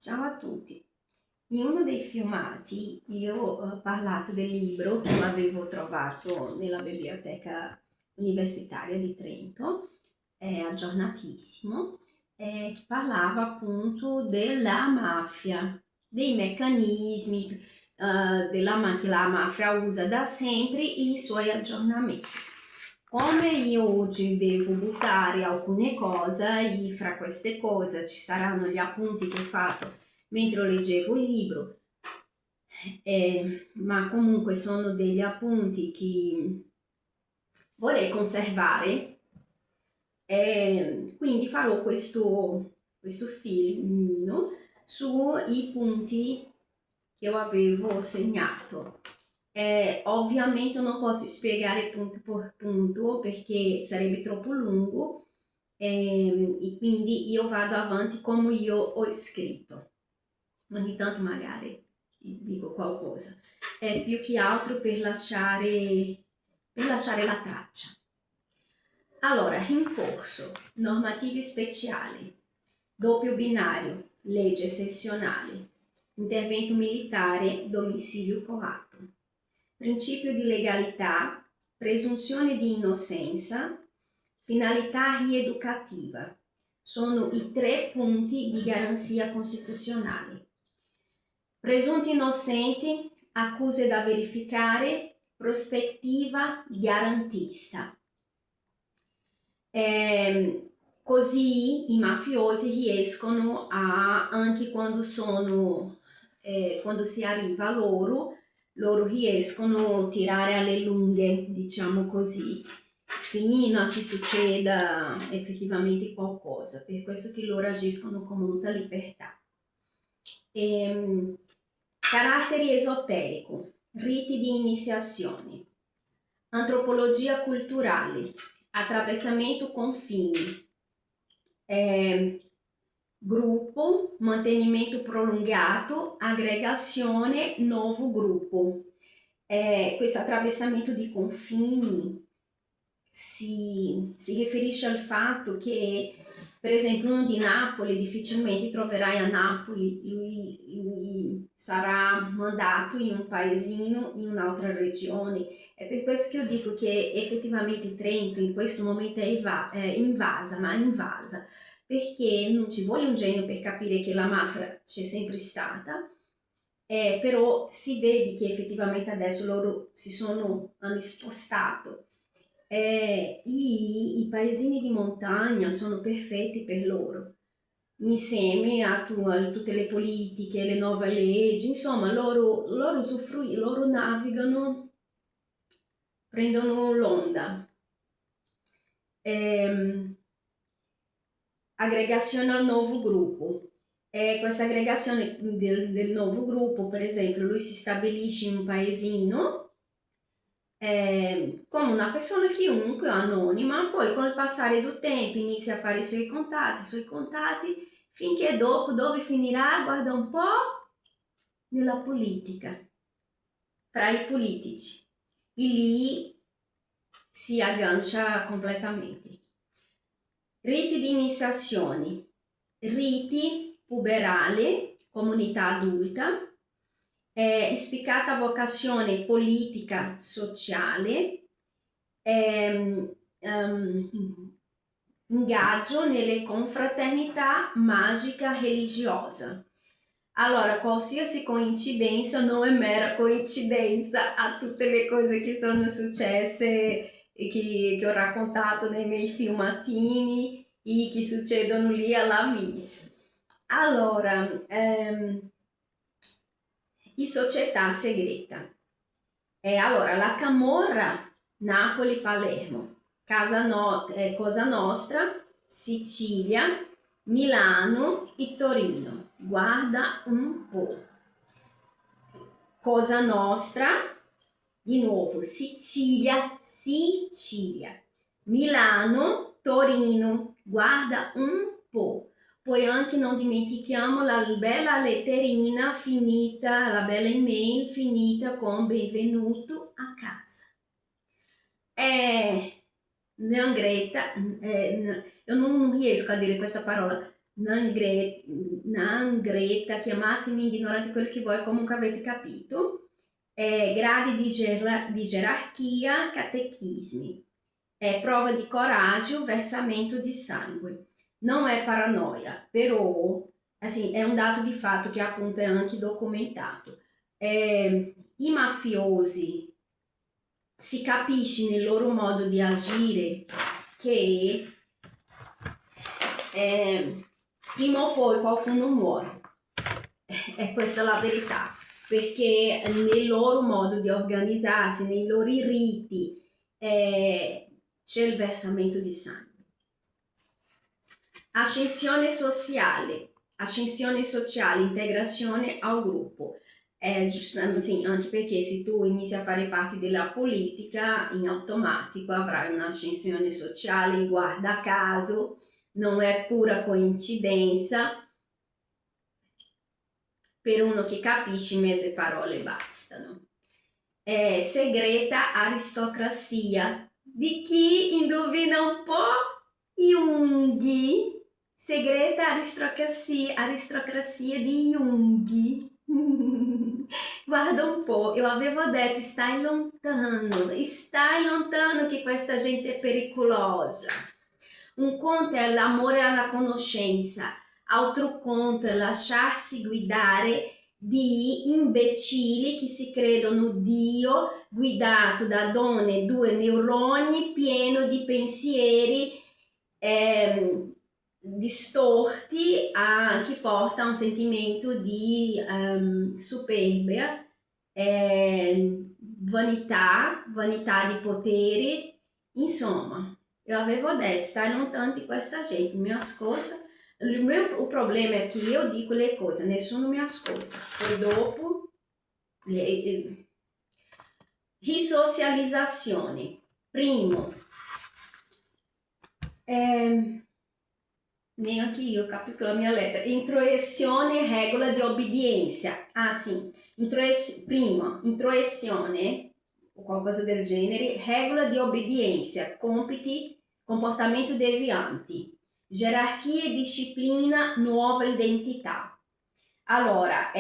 Ciao a tutti! In uno dei filmati io ho parlato del libro che avevo trovato nella biblioteca universitaria di Trento, è aggiornatissimo, che parlava appunto della mafia, dei meccanismi che la mafia usa da sempre e i suoi aggiornamenti. Come io oggi devo buttare alcune cose, e fra queste cose ci saranno gli appunti che ho fatto mentre leggevo il libro, ma comunque sono degli appunti che vorrei conservare, quindi farò questo filmino sui punti che io avevo segnato. Ovviamente non posso spiegare punto per punto perché sarebbe troppo lungo, e quindi io vado avanti come io ho scritto. Ogni tanto magari dico qualcosa, è più che altro per lasciare la traccia. Allora, in corso, normativi speciali, doppio binario, legge sessionale, intervento militare, domicilio coatto, principio di legalità, presunzione di innocenza, finalità rieducativa. Sono i 3 punti di garanzia costituzionale. Presunti innocenti, accuse da verificare, prospettiva garantista. Così i mafiosi riescono anche quando si arriva a loro riescono a tirare alle lunghe, diciamo così, fino a che succeda effettivamente qualcosa. Per questo che loro agiscono con molta libertà. Caratteri esoterico, riti di iniziazione, antropologia culturale, attraversamento confini, gruppo, mantenimento prolungato, aggregazione, nuovo gruppo. Questo attraversamento di confini si riferisce al fatto che, per esempio, uno di Napoli difficilmente troverai a Napoli, lui sarà mandato in un paesino in un'altra regione. È per questo che io dico che effettivamente Trento in questo momento è invasa, ma invasa, perché non ci vuole un genio per capire che la mafia c'è sempre stata, però si vede che effettivamente adesso loro hanno spostato. I paesini di montagna sono perfetti per loro, insieme a tutte le politiche, le nuove leggi, insomma loro usufruiscono, loro navigano, prendono l'onda. Aggregazione al nuovo gruppo. Questa aggregazione del nuovo gruppo, per esempio, lui si stabilisce in un paesino come una persona chiunque, anonima, poi col passare del tempo inizia a fare i suoi contatti, finché dopo dove finirà, guarda un po', nella politica, fra i politici, e lì si aggancia completamente. Riti di iniziazione, riti puberali, comunità adulta, spiccata vocazione politica sociale, ingaggio nelle confraternità magica religiosa. Allora, qualsiasi coincidenza non è mera coincidenza a tutte le cose che sono successe e che ho raccontato nei miei filmatini e che succedono lì alla vis. Allora, di società segreta. Allora, la Camorra, Napoli-Palermo, Cosa Nostra, Sicilia, Milano e Torino. Guarda un po'. Cosa Nostra, di nuovo, Sicilia, Milano, Torino. Guarda un po'. Poi anche non dimentichiamo la bella letterina finita, la bella email finita con benvenuto a casa. Neangretta, io non riesco a dire questa parola, Nangreta, chiamatemi ignorante quello che vuoi, comunque avete capito. Gradi di gerarchia, catechismi. Prova di coraggio, versamento di sangue. Não è paranoia, però assim, è un dato di fatto che appunto è anche documentato. I mafiosi si capisce nel loro modo di agire che prima o poi qualcuno muore. È questa la verità, perché nel loro modo di organizzarsi, nei loro riti, c'è il versamento di sangue. Ascensione sociale, integrazione al gruppo. Sì, anche perché se tu inizi a fare parte della politica, in automatico avrai un'ascensione sociale, guarda caso, non è pura coincidenza. Per uno che capisce, mezze parole bastano. Segreta aristocrazia. Di chi indovina un po'? Jung. Segreta aristocrazia di Jung. Guarda un po', eu avevo detto stai lontano che questa gente è pericolosa. Un conto è l'amore alla conoscenza, altro conto è lasciarsi guidare di imbecilli che si credono Dio, guidato da donne, due neuroni, pieno di pensieri distorti, che porta a un sentimento di superbia, vanità di poteri, insomma. Eu avevo detto, stai lontano di questa gente, mi ascolta. O problema è che io dico le cose, nessuno mi ascolta. Poi dopo, risocializzazione. Primo, neanche io capisco la mia lettera. Introiezione, regola di obbedienza. Ah sì, primo, introiezione, o qualcosa del genere, regola di obbedienza, compiti, comportamento devianti. Gerarchia e disciplina, nuova identità. Allora,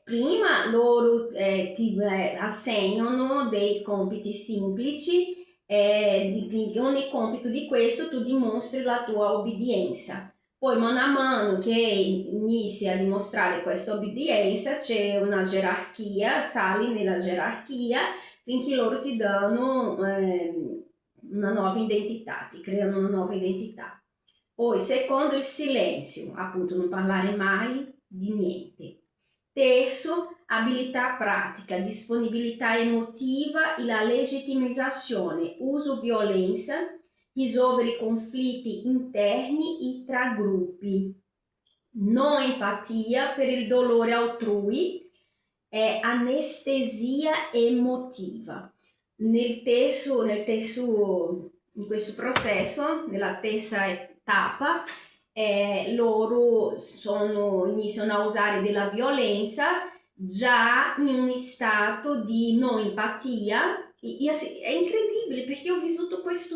prima loro ti assegnano dei compiti semplici, di ogni compito di questo tu dimostri la tua obbedienza. Poi mano a mano che inizi a dimostrare questa obbedienza c'è una gerarchia, sali nella gerarchia finché loro ti danno una nuova identità, ti creano una nuova identità. Poi, secondo, il silenzio, appunto, non parlare mai di niente. Terzo, abilità pratica, disponibilità emotiva e la legittimizzazione, uso violenza, risolvere conflitti interni e tra gruppi. Non empatia per il dolore altrui, è anestesia emotiva. In questo processo, nella terza etapa, loro iniziano a usare della violenza già in un stato di non empatia. È incredibile perché ho vissuto questo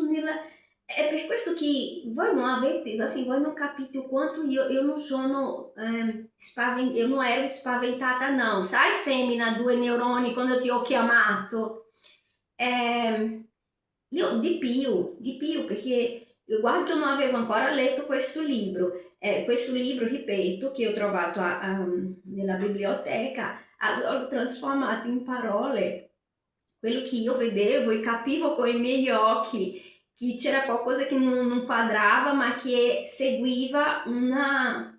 è per questo che voi non avete, assim, voi non capite o quanto eu não sono eu não ero spaventata não, sai femmina due neuroni quando ti ho chiamato? Io di più perché guarda che eu non avevo ancora letto questo libro, ripeto, che ho trovato nella biblioteca, ha solo trasformato in parole quello che io vedevo e capivo con i miei occhi, che c'era qualcosa che non quadrava, ma che seguiva una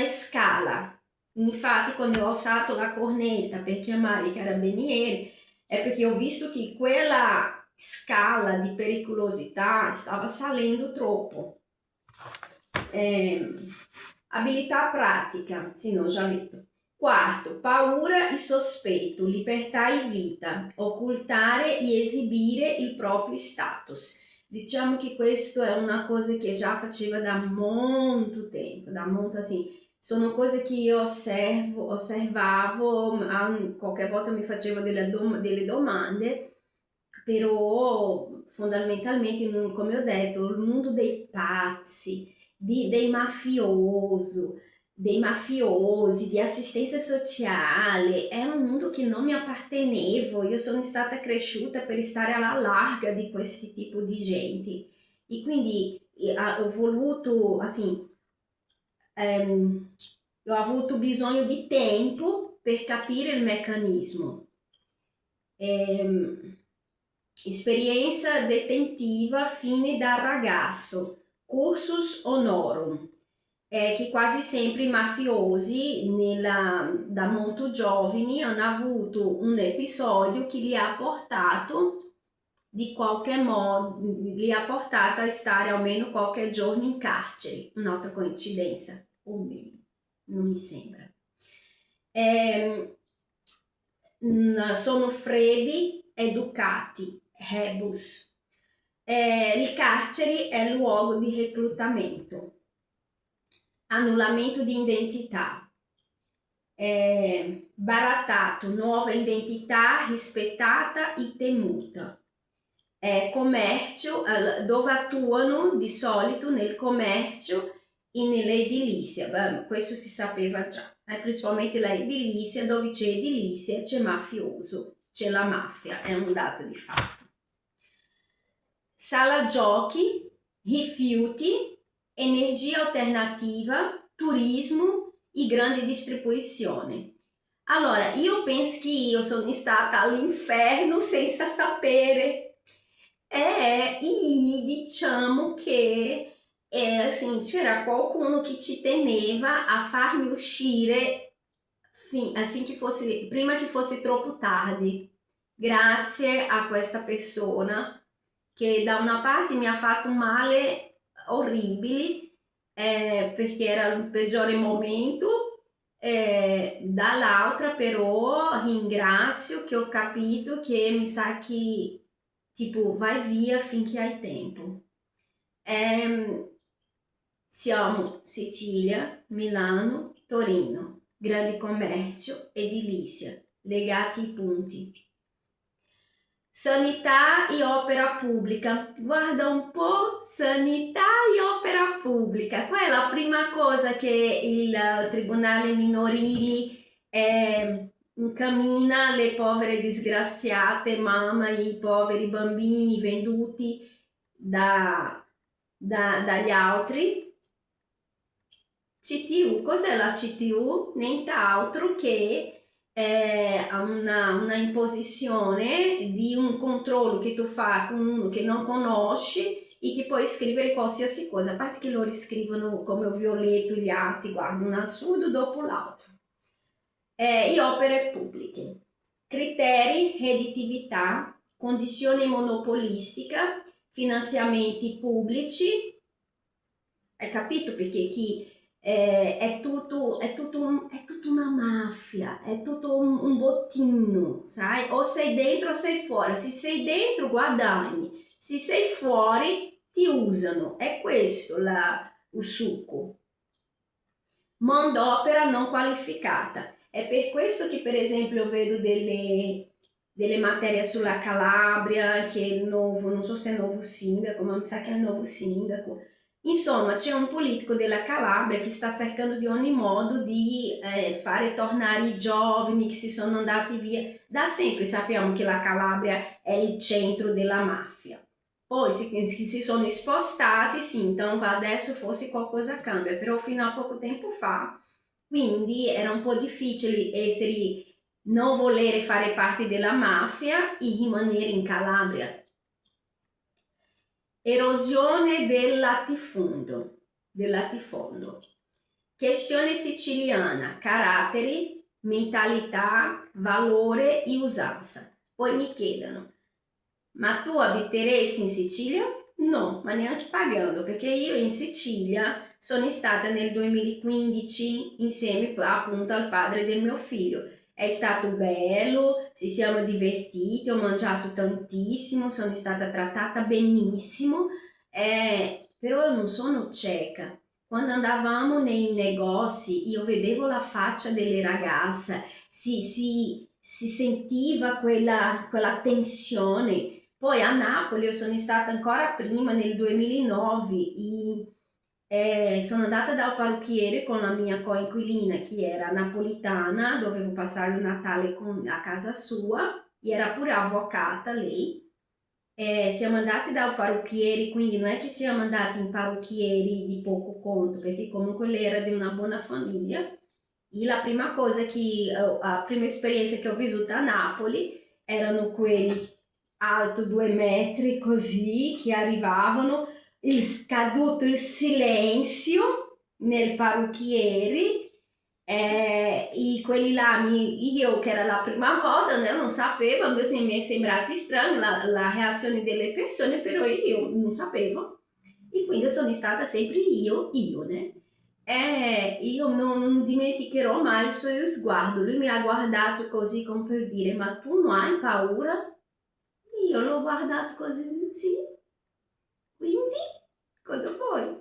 scala. Infatti, quando ho alzato la cornetta per chiamare i carabinieri, è perché ho visto che quella scala di pericolosità stava salendo troppo. Abilità pratica, sì, no, ho già detto. Quarto, paura e sospetto, libertà e vita, occultare e esibire il proprio status. Diciamo che questo è una cosa che già faceva da molto tempo, da molto assim. Sono cose che io osservavo, qualche volta mi facevo delle domande, però fondamentalmente, come ho detto, il mondo dei pazzi, dei mafiosi, di assistência sociale, è un mondo che non mi appartenevo, io sono stata cresciuta per stare alla larga di questi tipo di gente e quindi ho voluto, assim, ehm, ho avuto bisogno di tempo per capire il meccanismo. Ehm, Esperienza detentiva fine da ragazzo, cursus honorum, che quasi sempre i mafiosi da molto giovani hanno avuto un episodio che li ha portato di qualche modo, li ha portato a stare almeno qualche giorno in carcere, un'altra coincidenza, o meno, non mi sembra. Sono freddi, educati, rebus. Il carcere è luogo di reclutamento, annullamento di identità, barattato, nuova identità rispettata e temuta. Commercio, dove attuano di solito nel commercio e nell'edilizia. Beh, questo si sapeva già, principalmente l'edilizia, dove c'è edilizia c'è mafioso, c'è la mafia, è un dato di fatto. Sala giochi, rifiuti, energia alternativa, turismo e grande distribuzione. Allora, io penso che io sono stata all'inferno senza sapere. E diciamo che assim, c'era qualcuno che ci teneva a farmi uscire prima che fosse troppo tardi, grazie a questa persona che da una parte mi ha fatto un male orribile perché era il peggiore momento, dall'altra però ringrazio che ho capito che mi sa che tipo vai via finché hai tempo. Siamo Sicilia, Milano, Torino, grande commercio, edilizia, legati ai punti. Sanità e opera pubblica. Guarda un po', sanità e opera pubblica. Qua è la prima cosa che il tribunale minorili incamina le povere disgraziate, mamma, i poveri bambini venduti dagli altri. CTU, cos'è la CTU? Nient'altro che una imposizione di un controllo che tu fai con uno che non conosci e che puoi scrivere qualsiasi cosa, a parte che loro scrivono, come ho letto gli atti, guarda, un assurdo dopo l'altro. E opere pubbliche, criteri, redditività, condizione monopolistica, finanziamenti pubblici, hai capito perché chi è tutto una mafia, è tutto un bottino, sai? O sei dentro o sei fuori. Se sei dentro guadagni, se sei fuori ti usano. È questo il succo. Manodopera non qualificata. È per questo che per esempio vedo delle materie sulla Calabria, che il nuovo, non so se è il nuovo sindaco, ma mi sa che è il nuovo sindaco. Insomma, c'è un politico della Calabria che sta cercando di ogni modo di fare tornare i giovani che si sono andati via. Da sempre sappiamo che la Calabria è il centro della mafia. Poi si sono spostati, sì, então adesso forse qualcosa cambia, però fino a poco tempo fa, quindi era un po' difficile non volere fare parte della mafia e rimanere in Calabria. Erosione del latifondo. Questione siciliana, caratteri, mentalità, valore e usanza. Poi mi chiedono, ma tu abiteresti in Sicilia? No, ma neanche pagando, perché io in Sicilia sono stata nel 2015 insieme appunto al padre del mio figlio. È stato bello, ci siamo divertiti, ho mangiato tantissimo, sono stata trattata benissimo, però non sono cieca. Quando andavamo nei negozi, io vedevo la faccia delle ragazze, si sentiva quella tensione. Poi a Napoli io sono stata ancora prima, nel 2009, Sono andata dal parrucchiere con la mia coinquilina che era napolitana, dovevo passare il Natale a casa sua, era pure avvocata lei. Siamo andati dal parrucchiere, quindi non è che siamo andati in parrucchieri di poco conto, perché comunque lei era di una buona famiglia. E la prima cosa a prima esperienza che ho vissuto a Napoli erano quelli alto 2 metri così che arrivavano, il scaduto il silenzio nel parrucchiere, quelli là, io che era la prima volta, né, non sapevo, invece mi è sembrato strano la reazione delle persone, però io non sapevo. E quindi sono stata sempre io, né? Io non dimenticherò mai il suo sguardo. Lui mi ha guardato così come per dire: Ma tu non hai paura? Io l'ho guardato così, sì. Quindi, cosa vuoi?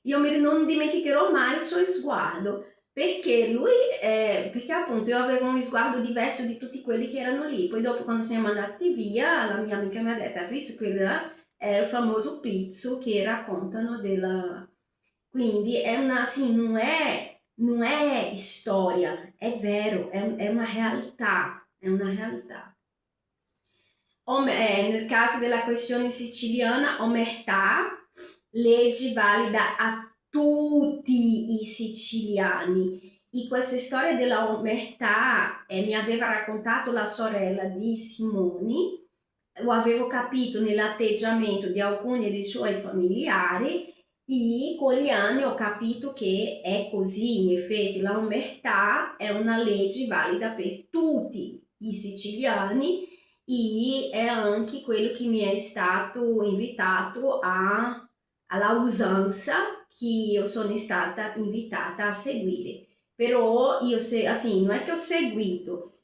Io non dimenticherò mai il suo sguardo, perché lui, perché appunto io avevo un sguardo diverso di tutti quelli che erano lì. Poi dopo, quando siamo andati via, la mia amica mi ha detto: hai visto quello là? È il famoso pizzo che raccontano della... Quindi è una, sì, non è storia, è vero, è una realtà, è una realtà. Nel caso della questione siciliana, omertà, legge valida a tutti i siciliani. E questa storia della omertà mi aveva raccontato la sorella di Simoni, lo avevo capito nell'atteggiamento di alcuni dei suoi familiari e con gli anni ho capito che è così, in effetti la omertà è una legge valida per tutti i siciliani e è anche quello che mi è stato invitato alla usanza che io sono stata invitata a seguire. Però io assim, non è che ho seguito,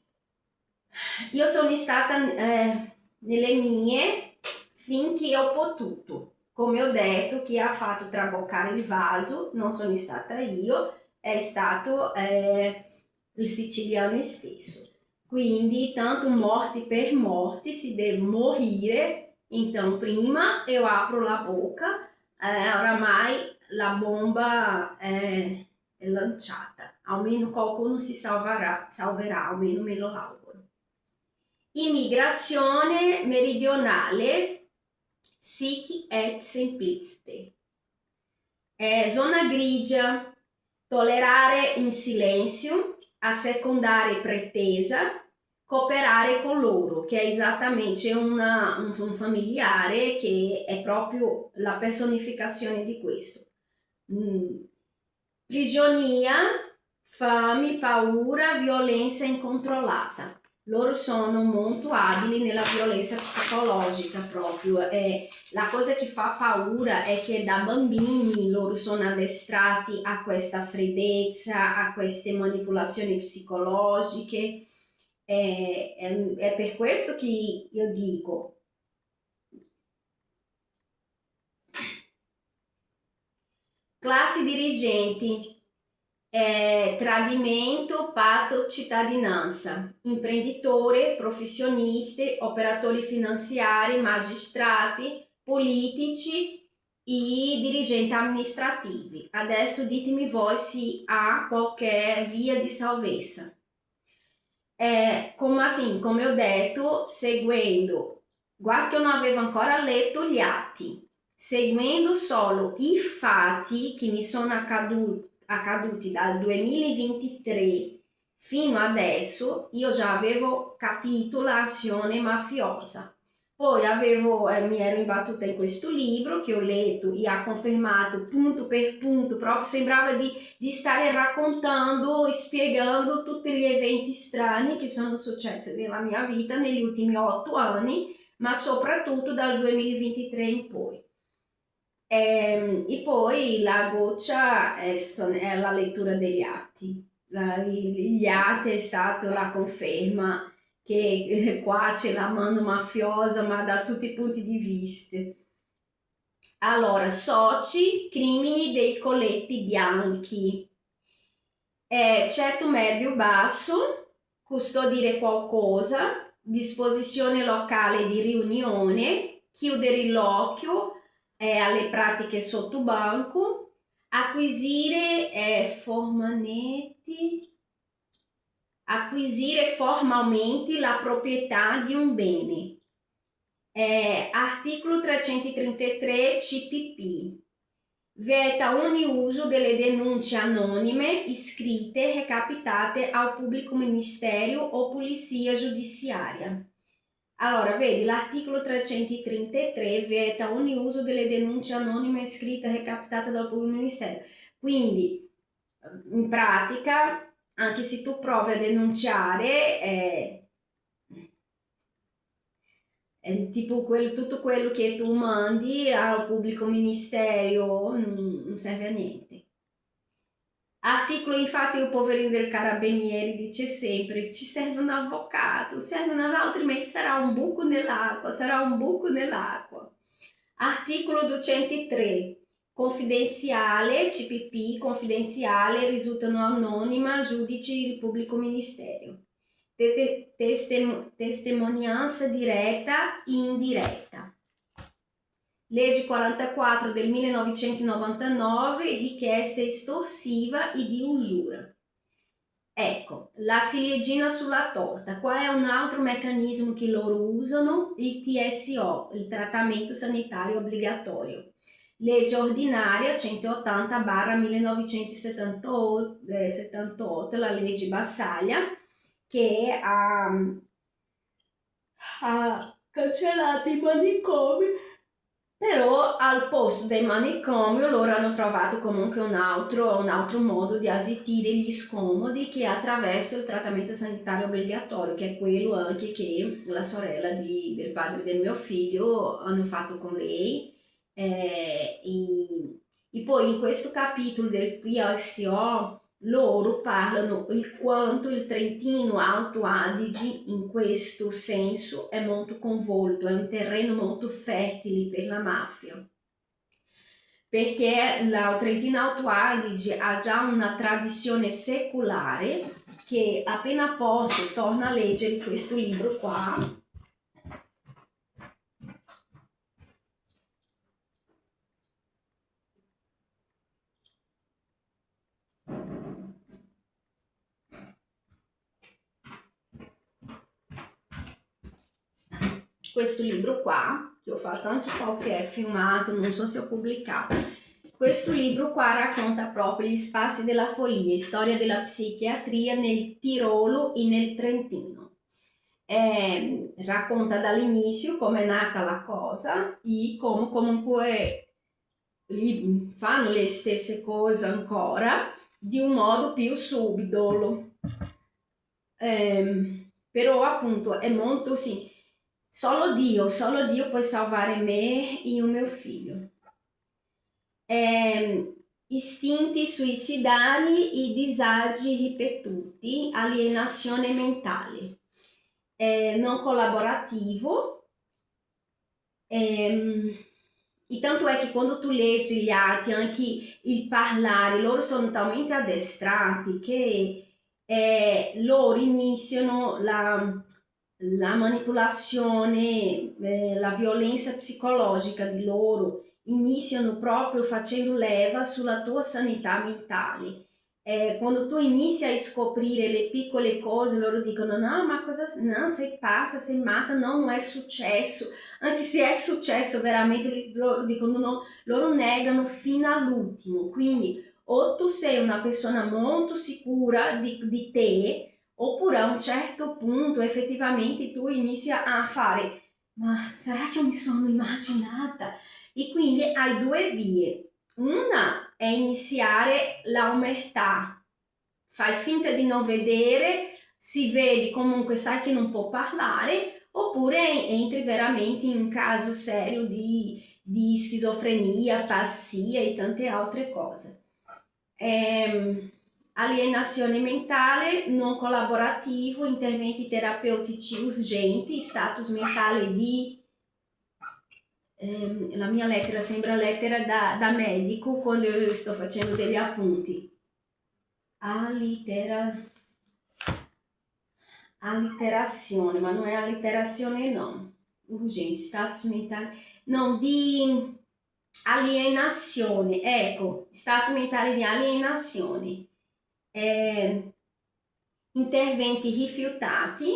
io sono stata nelle mie finché ho potuto. Come ho detto, chi ha fatto traboccare il vaso non sono stata io, è stato il siciliano stesso. Quindi, tanto morti per morti, si deve morire. Então, prima eu apro la bocca, oramai la bomba è lanciata. Almeno qualcuno si salverà, almeno me lo auguro. Immigrazione meridionale, sic et simplicite. Zona grigia, tollerare in silenzio, assecondare pretesa, cooperare con loro, che è esattamente un familiare che è proprio la personificazione di questo. Prigionia, fame, paura, violenza incontrollata. Loro sono molto abili nella violenza psicologica proprio. La cosa che fa paura è che da bambini loro sono addestrati a questa freddezza, a queste manipolazioni psicologiche. È per questo che io dico, classi dirigenti, tradimento, patto, cittadinanza, imprenditore, professionisti, operatori finanziari, magistrati, politici e dirigenti amministrativi. Adesso ditemi voi se ha qualche via di salvezza. Come assim, come ho detto, seguendo, guarda che eu non avevo ancora letto gli atti, seguendo solo i fatti che mi sono accaduti dal 2023 fino adesso, io già avevo capito l'azione mafiosa. Poi mi ero imbattuta in questo libro che ho letto e ha confermato punto per punto, proprio sembrava di stare raccontando e spiegando tutti gli eventi strani che sono successi nella mia vita negli ultimi 8 anni, ma soprattutto dal 2023 in poi. E poi la goccia è la lettura degli atti. Gli atti è stata la conferma che qua c'è la mano mafiosa, ma da tutti i punti di vista. Allora, soci, crimini dei colletti bianchi. Ceto medio-basso, custodire qualcosa, disposizione locale di riunione, chiudere l'occhio, alle pratiche sotto banco, acquisire acquisire formalmente la proprietà di un bene. Articolo 333 CPP. Vieta ogni uso delle denunce anonime iscritte e recapitate al pubblico ministero o polizia giudiziaria. Allora, vedi, l'articolo 333 vieta ogni uso delle denunce anonime iscritte e recapitate dal pubblico ministero. Quindi, in pratica, anche se tu provi a denunciare, tipo tutto quello che tu mandi al pubblico ministero non serve a niente. Articolo, infatti, il poverino del carabinieri dice sempre: ci serve un avvocato, altrimenti sarà un buco nell'acqua, sarà un buco nell'acqua. Articolo 203. Confidenziale, CPP, confidenziale, risultano anonima, giudici il pubblico ministero. Testimonianza diretta e indiretta. Legge 44 del 1999, richiesta estorsiva e di usura. Ecco, la ciliegina sulla torta. Qual è un altro meccanismo che loro usano? Il TSO, il trattamento sanitario obbligatorio. Legge ordinaria 180/1978, la legge Bassaglia, che ha cancellato i manicomi, però al posto dei manicomi loro hanno trovato comunque un altro modo di assistire gli scomodi, che è attraverso il trattamento sanitario obbligatorio, che è quello anche che la sorella del padre del mio figlio hanno fatto con lei. E poi in questo capitolo del PSO loro parlano il quanto il Trentino Alto Adige in questo senso è molto convolto, è un terreno molto fertile per la mafia, perché il Trentino Alto Adige ha già una tradizione secolare, che appena posso torno a leggere questo libro qua. Questo libro qua, che ho fatto anche qualche filmato, non so se ho pubblicato. Questo libro qua racconta proprio gli spazi della follia, storia della psichiatria nel Tirolo e nel Trentino. Racconta dall'inizio come è nata la cosa e come comunque fanno le stesse cose ancora di un modo più subdolo. Però appunto è molto sì. Solo Dio può salvare me e il mio figlio. Istinti suicidari e disagi ripetuti, alienazione mentale, non collaborativo. E tanto è che quando tu leggi gli atti, anche il parlare, loro sono talmente addestrati che loro iniziano la manipolazione, la violenza psicologica di loro, iniziano proprio facendo leva sulla tua sanità mentale. Quando tu inizi a scoprire le piccole cose, loro dicono: no, ma cosa, no, sei pazza, sei matta, no, non è successo. Anche se è successo veramente, loro dicono no, loro negano fino all'ultimo. Quindi o tu sei una persona molto sicura di te, oppure a un certo punto effettivamente tu inizi a fare: ma sarà che io mi sono immaginata? E quindi hai due vie. Una è iniziare la omertà, fai finta di non vedere, si vedi comunque, sai che non può parlare, oppure entri veramente in un caso serio di schizofrenia, pazzia e tante altre cose. Alienazione mentale, non collaborativo, interventi terapeutici urgenti, status mentale di... la mia lettera sembra lettera da medico quando io sto facendo degli appunti. Allitterazione, ma non è allitterazione, no. Urgente, status mentale, no, di alienazione, ecco, stato mentale di alienazione, interventi rifiutati,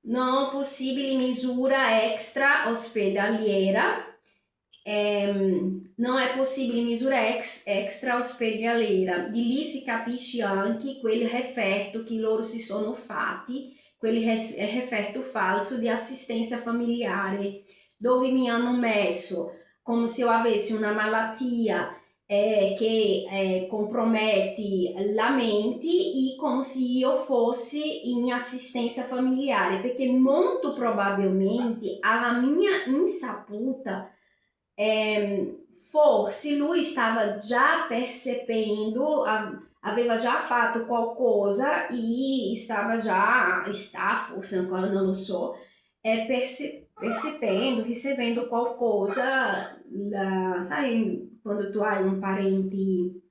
non possibili misura extra ospedaliera, non è possibile misura extra ospedaliera. Di lì si capisce anche quel referto che loro si sono fatti, quel referto falso di assistenza familiare, dove mi hanno messo come se io avessi una malattia che compromette la mente e come se io fossi in assistenza familiare, perché molto probabilmente alla mia insaputa forse lui stava già percependo, aveva già fatto qualcosa e sta forse ancora non lo so, percependo, ricevendo qualcosa, sai quando tu hai un parente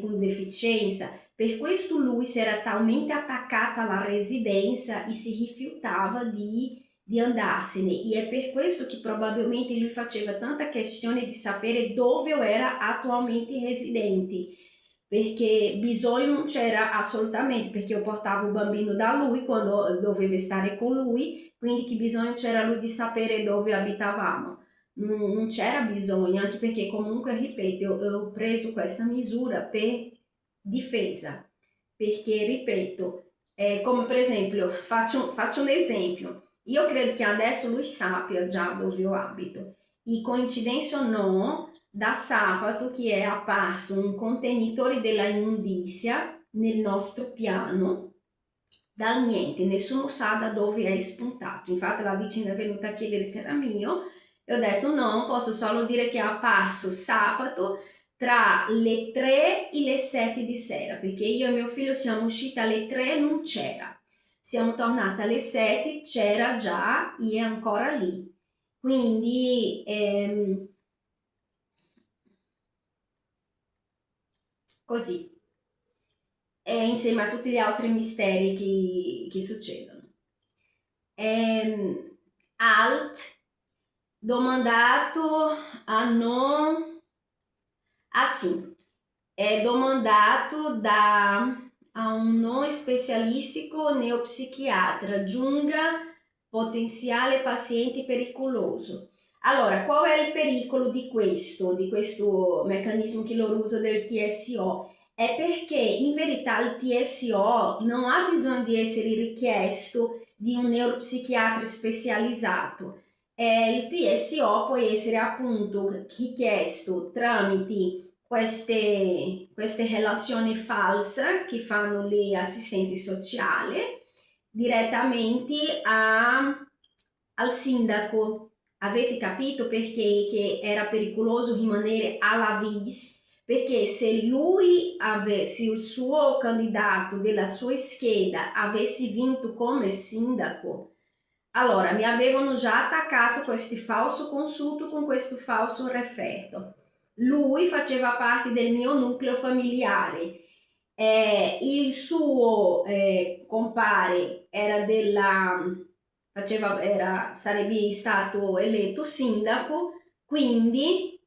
con deficienza, per questo lui si era talmente attaccato alla residenza e si rifiutava di andarsene, e è per questo che probabilmente lui faceva tanta questione di sapere dove io era attualmente residente, perché bisogno non c'era assolutamente, perché io portavo il bambino da lui quando dovevo stare con lui, quindi che bisogno c'era lui di sapere dove abitavamo. Non c'era bisogno, anche perché comunque, ripeto, ho preso questa misura per difesa, perché, ripeto, come per esempio, faccio un esempio, io credo che adesso lui sappia già dove io abito, e coincidenza o no, da sabato che è apparso un contenitore della immondizia nel nostro piano, dal niente, nessuno sa da dove è spuntato. Infatti la vicina è venuta a chiedere se era mio e ho detto no, posso solo dire che è apparso sabato tra le 3 e le 7 di sera, perché io e mio figlio siamo usciti alle 3 non c'era. Siamo tornati alle 7, c'era già e è ancora lì. Quindi così, insieme a tutti gli altri misteri che succedono. Alt, domandato a non... Ah sì, è domandato a un non specialistico neopsichiatra, giunga potenziale paziente pericoloso. Allora, qual è il pericolo di questo meccanismo che loro usano del TSO? È perché in verità il TSO non ha bisogno di essere richiesto di un neuropsichiatra specializzato. Il TSO può essere appunto richiesto tramite queste relazioni false che fanno le assistenti sociali direttamente al sindaco. Avete capito perché che era pericoloso rimanere alla vis? Perché se se il suo candidato della sua scheda avesse vinto come sindaco, allora mi avevano già attaccato questo falso consulto con questo falso referto. Lui faceva parte del mio nucleo familiare, il suo compare sarebbe stato eletto sindaco, quindi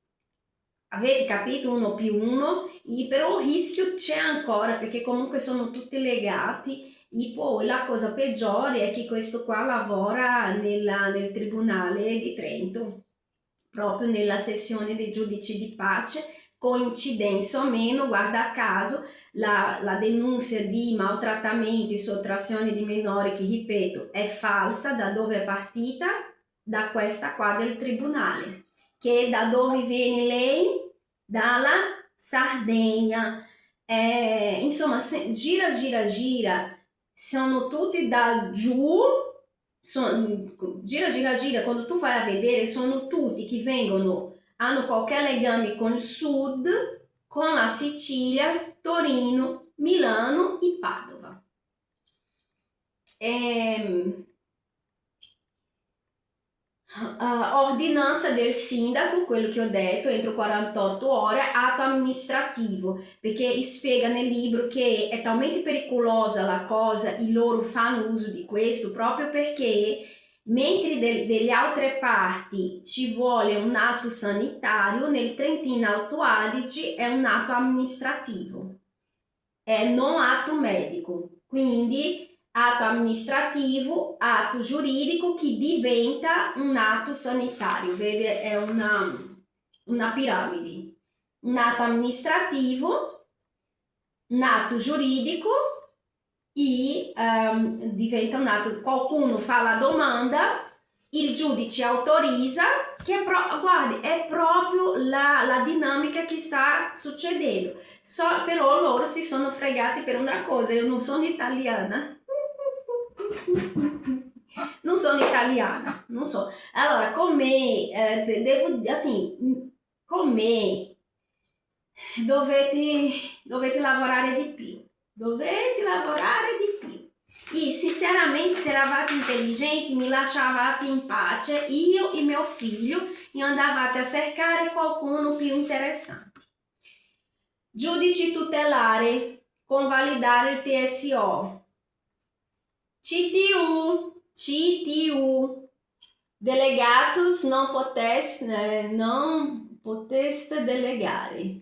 avete capito, 1 più 1, però il rischio c'è ancora perché comunque sono tutti legati. E poi la cosa peggiore è che questo qua lavora nel Tribunale di Trento, proprio nella sessione dei giudici di pace. Coincidenza o meno, guarda caso, la denuncia di maltrattamenti, sottrazione di minori, che ripeto è falsa, da dove è partita? Da questa qua del tribunale. Che da dove viene lei? Dalla Sardegna. Insomma, gira, gira, gira, sono tutti da giù, gira, gira, gira, quando tu vai a vedere sono tutti che hanno qualche legame con il sud, con la Sicilia, Torino, Milano e Padova. Ordinanza del sindaco, quello che ho detto, entro 48 ore, atto amministrativo, perché spiega nel libro che è talmente pericolosa la cosa e loro fanno uso di questo proprio perché Mentre delle altre parti ci vuole un atto sanitario, nel Trentino Alto Adige è un atto amministrativo, è non atto medico. Quindi atto amministrativo, atto giuridico che diventa un atto sanitario. Vede, è una piramide. Un atto amministrativo, un atto giuridico e diventa un atto, qualcuno fa la domanda, il giudice autorizza, che guardi, è proprio la dinamica che sta succedendo. Però loro si sono fregati per una cosa, io non sono italiana. Non sono italiana, non so. Allora, con me, con me dovete lavorare di più. Dovete lavorare di più. E sinceramente, se eravate intelligenti, mi lasciavate in pace, io e mio figlio, e andavate a cercare qualcuno più interessante. Giudice tutelare, convalidare il TSO. CTU. Delegatus non poteste delegare.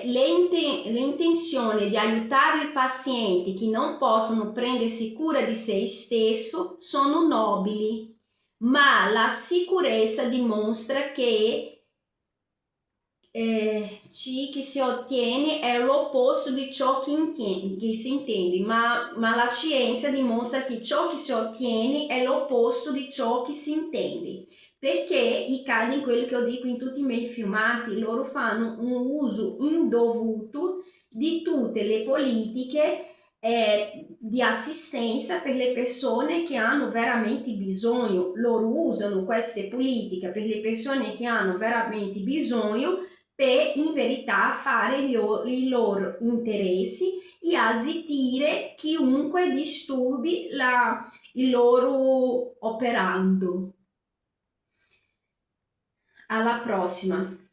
L'intenzione di aiutare il paziente che non possono prendersi cura di se stesso sono nobili, ma la sicurezza dimostra che ciò che si ottiene è l'opposto di ciò che si intende, ma la scienza dimostra che ciò che si ottiene è l'opposto di ciò che si intende, perché ricade in quello che io dico in tutti i miei filmati. Loro fanno un uso indovuto di tutte le politiche di assistenza per le persone che hanno veramente bisogno. Loro usano queste politiche per le persone che hanno veramente bisogno, per in verità fare i loro interessi e azitire chiunque disturbi il loro operando. Alla prossima!